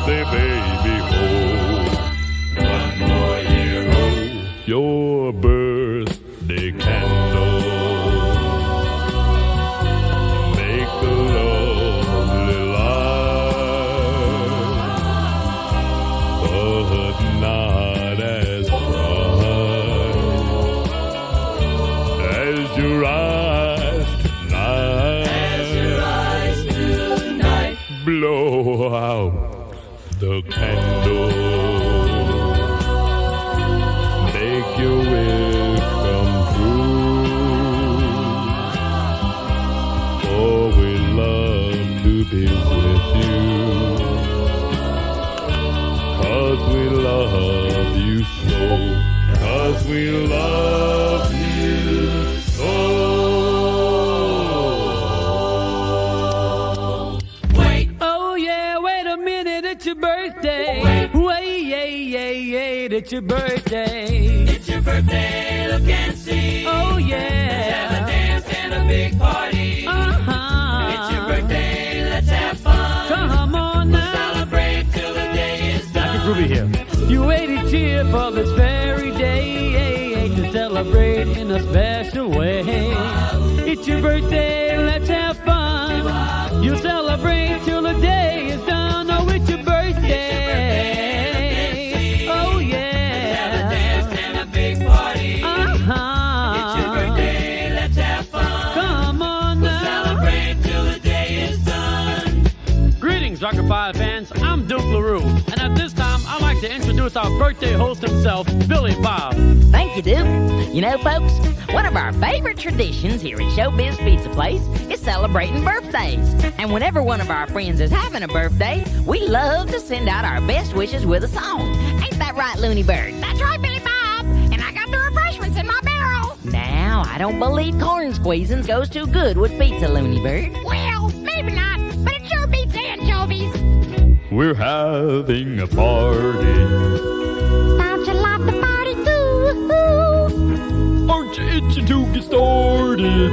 birthday, baby, ho. One more year, ho. Your birthday candle make a lovely light, but not as bright as your eyes tonight. As your eyes tonight. Blow out the candle. Make your wish come true. For we love to be with you. 'Cause we love you so. 'Cause we love you so. Wait. Oh yeah, wait a minute, it's your birthday. Wait, it's your birthday. It's your birthday, look and see. Oh yeah. Let's have a dance and a big party. It's your birthday, let's have fun. Come on We'll now. celebrate till the day is done. Groovy here. You waited here for this very day to celebrate in a special way. It's your birthday, let's have fun. You celebrate till the day is done. Oh, it's your birthday. Oh Let's have a yeah. dance and a big party. It's your birthday, let's have fun. Come on We'll now. celebrate till the day is done. Greetings, Rocket Fire fans. I'm Duke LaRue, and at this time, I'd like to introduce our birthday host himself, Billy Bob. Thank you, Duke. You know, folks, one of our favorite traditions here at Showbiz Pizza Place is celebrating birthdays. And whenever one of our friends is having a birthday, we love to send out our best wishes with a song. Ain't that right, Looney Bird? That's right, Billy Bob. And I got the refreshments in my barrel. Now, I don't believe corn squeezins goes too good with pizza, Looney Bird. Well, maybe not, but it sure beats anchovies. We're having a party. Don't you like the party too? Aren't you itching to get started?